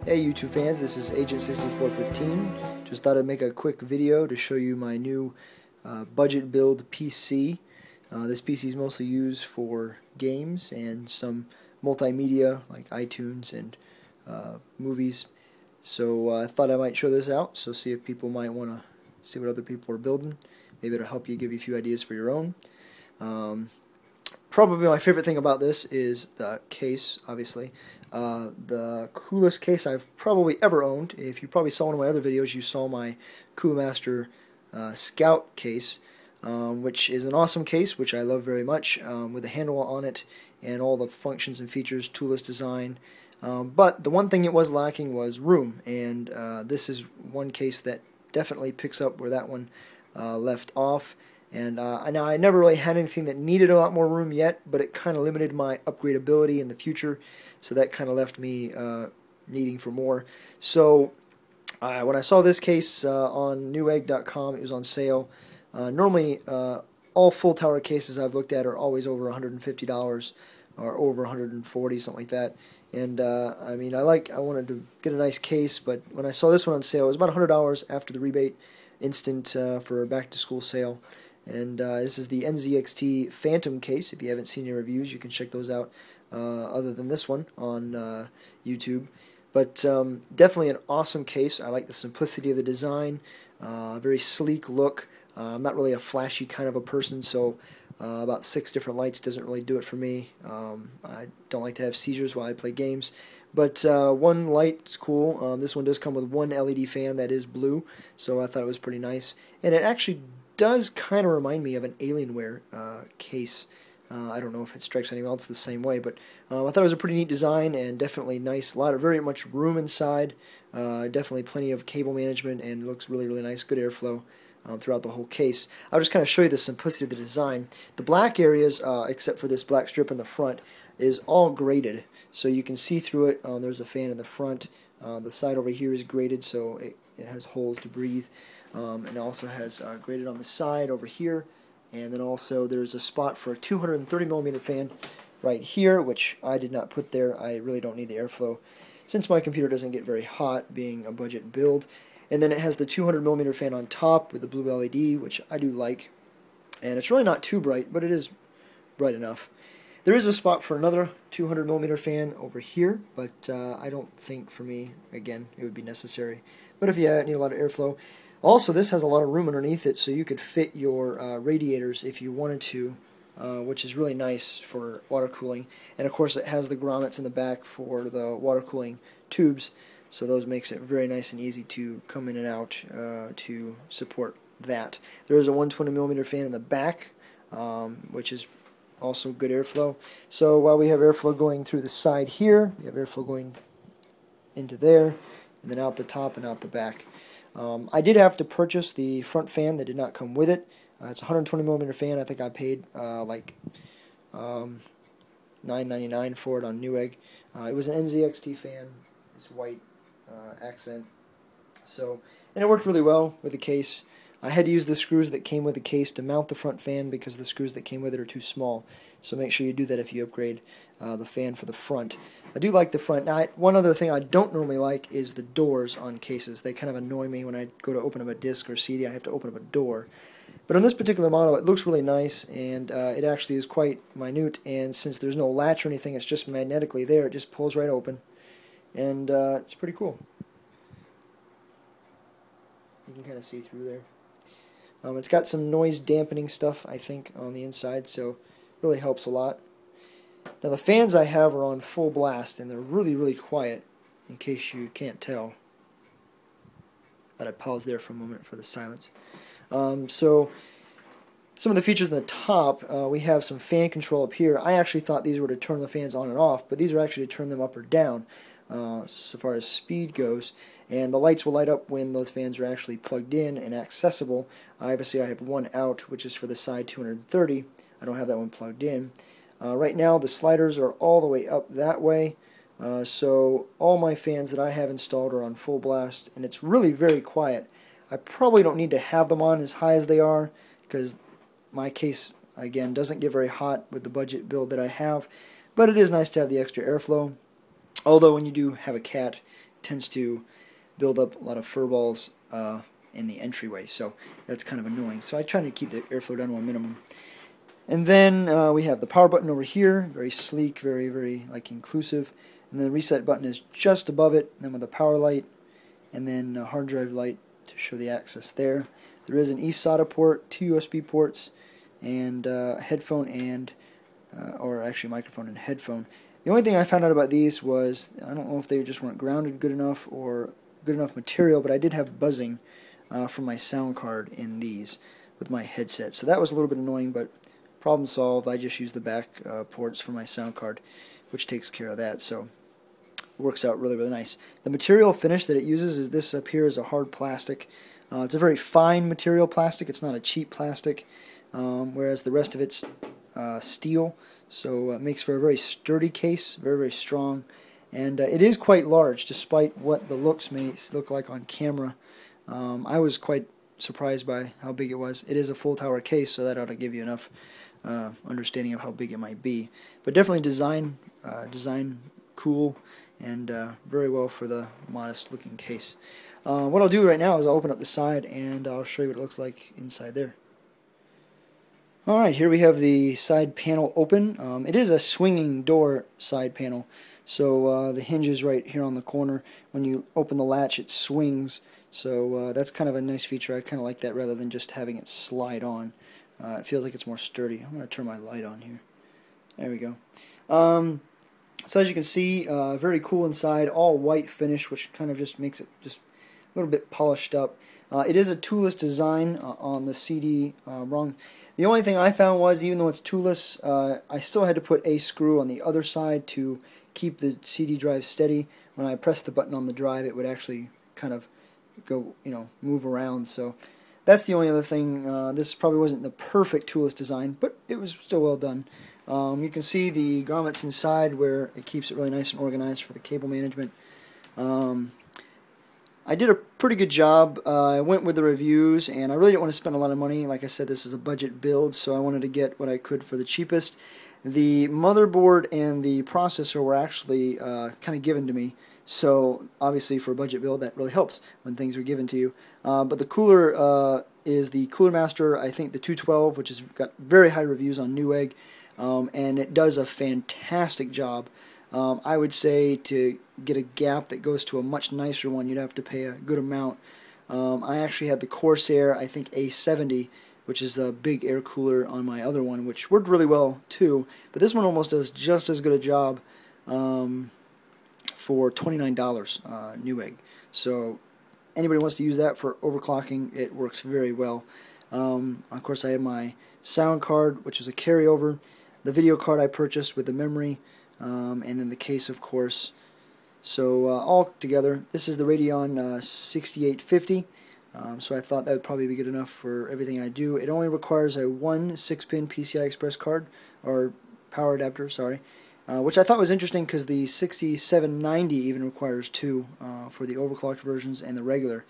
Hey YouTube fans, this is Agent 6415. Just thought I'd make a quick video to show you my new budget build PC. This PC is mostly used for games and some multimedia like iTunes and movies. So I thought I might show this out, so see if people might want to see what other people are building. Maybe it'll help you, give you a few ideas for your own. Probably my favorite thing about this is the case, obviously. The coolest case I've probably ever owned. If you probably saw one of my other videos, you saw my Coolmaster Scout case, which is an awesome case, which I love very much, with a handle on it and all the functions and features, toolless design. But the one thing it was lacking was room, and this is one case that definitely picks up where that one left off. And now I never really had anything that needed a lot more room yet, but it kind of limited my upgradability in the future, so that kind of left me needing for more. So when I saw this case on Newegg.com, it was on sale. Normally all full tower cases I've looked at are always over $150 or over $140, something like that. And I mean, I wanted to get a nice case, but when I saw this one on sale, it was about $100 after the rebate instant for a back to school sale. And this is the NZXT Phantom case. If you haven't seen any reviews, you can check those out other than this one on YouTube. But definitely an awesome case. I like the simplicity of the design, very sleek look. I'm not really a flashy kind of a person, so about 6 different lights doesn't really do it for me. I don't like to have seizures while I play games. But one light's cool. This one does come with one LED fan that is blue, so I thought it was pretty nice. And it actually does kind of remind me of an Alienware case. I don't know if it strikes anyone else the same way, but I thought it was a pretty neat design and definitely nice. Very much room inside. Definitely plenty of cable management, and looks really, really nice. Good airflow throughout the whole case. I'll just kind of show you the simplicity of the design. The black areas, except for this black strip in the front, is all graded, so you can see through it. There's a fan in the front. The side over here is graded, so it has holes to breathe. And it also has graded on the side over here, and then also there's a spot for a 230mm fan right here, which I did not put there. I really don't need the airflow since my computer doesn't get very hot, being a budget build. And then it has the 200mm fan on top with the blue LED, which I do like. And it's really not too bright, but it is bright enough. There is a spot for another 200mm fan over here, but I don't think for me, again, it would be necessary. But if you need a lot of airflow. Also, this has a lot of room underneath it, so you could fit your radiators if you wanted to, which is really nice for water cooling. And of course, it has the grommets in the back for the water cooling tubes, so those makes it very nice and easy to come in and out to support that. There is a 120mm fan in the back, which is also good airflow. So while we have airflow going through the side here, we have airflow going into there, and then out the top and out the back. I did have to purchase the front fan that did not come with it. It's a 120mm fan. I think I paid like $9.99 for it on Newegg. It was an NZXT fan. It's white accent. So, and it worked really well with the case. I had to use the screws that came with the case to mount the front fan because the screws that came with it are too small. So make sure you do that if you upgrade the fan for the front. I do like the front. Now, one other thing I don't normally like is the doors on cases. They kind of annoy me when I go to open up a disc or CD. I have to open up a door. But on this particular model, it looks really nice, and it actually is quite minute. And since there's no latch or anything, it's just magnetically there. It just pulls right open, and it's pretty cool. You can kind of see through there. It's got some noise dampening stuff, I think, on the inside, so it really helps a lot. Now the fans I have are on full blast, and they're really, really quiet, in case you can't tell. Thought I'd pause there for a moment for the silence. So some of the features in the top, we have some fan control up here. I actually thought these were to turn the fans on and off, but these are actually to turn them up or down, so far as speed goes. And the lights will light up when those fans are actually plugged in and accessible. Obviously I have one out, which is for the side 230. I don't have that one plugged in. Right now the sliders are all the way up that way, so all my fans that I have installed are on full blast, and it's really very quiet. I probably don't need to have them on as high as they are, because my case, again, doesn't get very hot with the budget build that I have, but it is nice to have the extra airflow. Although when you do have a cat, tends to build up a lot of fur balls in the entryway, so that's kind of annoying. So I try to keep the airflow down to a minimum. And then we have the power button over here, very sleek, very like inclusive. And then the reset button is just above it, and then with a power light, and then a hard drive light to show the access there. There is an eSATA port, 2 USB ports, and headphone and, or actually microphone and headphone. The only thing I found out about these was, I don't know if they just weren't grounded good enough or good enough material, but I did have buzzing from my sound card in these with my headset. So that was a little bit annoying, but problem solved. I just use the back ports for my sound card, which takes care of that. So works out really nice. The material finish that it uses is this up here is a hard plastic. It's a very fine material plastic. It's not a cheap plastic, whereas the rest of it's steel. So it makes for a very sturdy case, very strong, and it is quite large, despite what the looks may look like on camera. I was quite surprised by how big it was. It is a full tower case, so that ought to give you enough understanding of how big it might be. But definitely design cool, and very well for the modest looking case. What I'll do right now is I'll open up the side and I'll show you what it looks like inside there. Alright, here we have the side panel open. It is a swinging door side panel, so the hinge is right here on the corner. When you open the latch it swings, so that's kind of a nice feature. I kind of like that rather than just having it slide on. It feels like it's more sturdy. I'm going to turn my light on here. There we go. So as you can see, very cool inside, all white finish, which kind of just makes it just a little bit polished up. It is a toolless design on the CD ROM. The only thing I found was, even though it's toolless, I still had to put a screw on the other side to keep the CD drive steady. When I pressed the button on the drive, it would actually kind of go, move around. So that's the only other thing. This probably wasn't the perfect toolless design, but it was still well done. You can see the grommets inside where it keeps it really nice and organized for the cable management. I did a pretty good job. I went with the reviews, and I really didn't want to spend a lot of money. Like I said, this is a budget build, so I wanted to get what I could for the cheapest. The motherboard and the processor were actually kind of given to me, so obviously for a budget build that really helps when things are given to you. But the cooler is the Cooler Master, I think the 212, which has got very high reviews on Newegg, and it does a fantastic job. I would say to get a gap that goes to a much nicer one, you'd have to pay a good amount. I actually had the Corsair, I think A70, which is a big air cooler on my other one, which worked really well too. But this one almost does just as good a job for $29 Newegg. So anybody wants to use that for overclocking, it works very well. Of course, I have my sound card, which is a carryover. The video card I purchased with the memory. And then the case, of course. So all together, this is the Radeon 6850. So I thought that would probably be good enough for everything I do. It only requires a 1 6-pin PCI Express card, or power adapter, sorry, which I thought was interesting because the 6790 even requires 2 for the overclocked versions and the regular,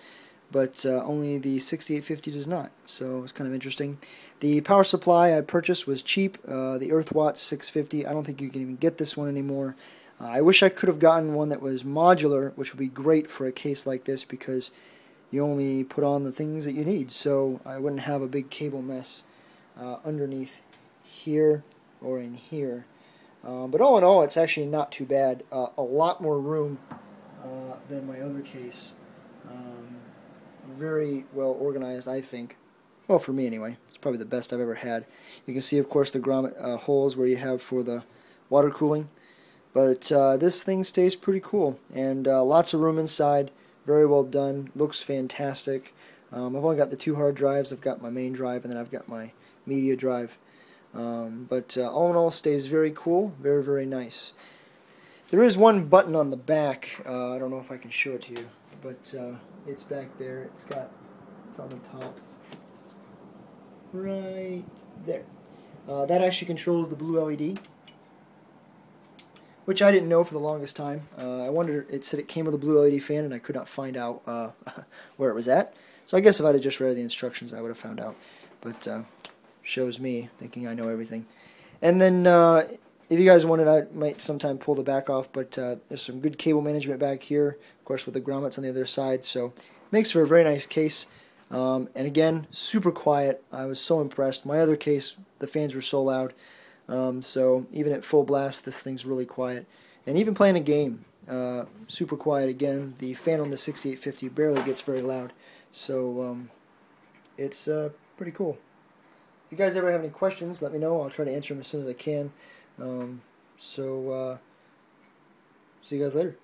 but only the 6850 does not. So it's kind of interesting. The power supply I purchased was cheap, the Earthwatts 650. I don't think you can even get this one anymore. I wish I could have gotten one that was modular, which would be great for a case like this because you only put on the things that you need. So I wouldn't have a big cable mess underneath here or in here. But all in all, it's actually not too bad. A lot more room than my other case. Very well organized, I think. Well, for me anyway. It's probably the best I've ever had. You can see, of course, the grommet holes where you have for the water cooling. But this thing stays pretty cool. And lots of room inside. Very well done. Looks fantastic. I've only got the 2 hard drives. I've got my main drive, and then I've got my media drive. But all in all, stays very cool. Very nice. There is one button on the back. I don't know if I can show it to you, but it's back there. It's on the top. Right there. That actually controls the blue LED, which I didn't know for the longest time. I wondered, it said it came with a blue LED fan, and I could not find out where it was at. So I guess if I had just read the instructions, I would have found out. But shows me thinking I know everything. And then if you guys wanted, I might sometime pull the back off, but there's some good cable management back here, of course with the grommets on the other side, so makes for a very nice case. And again, super quiet. I was so impressed. My other case, the fans were so loud, so even at full blast, this thing's really quiet. And even playing a game, super quiet again. The fan on the 6850 barely gets very loud, so it's pretty cool. If you guys ever have any questions, let me know. I'll try to answer them as soon as I can. See you guys later.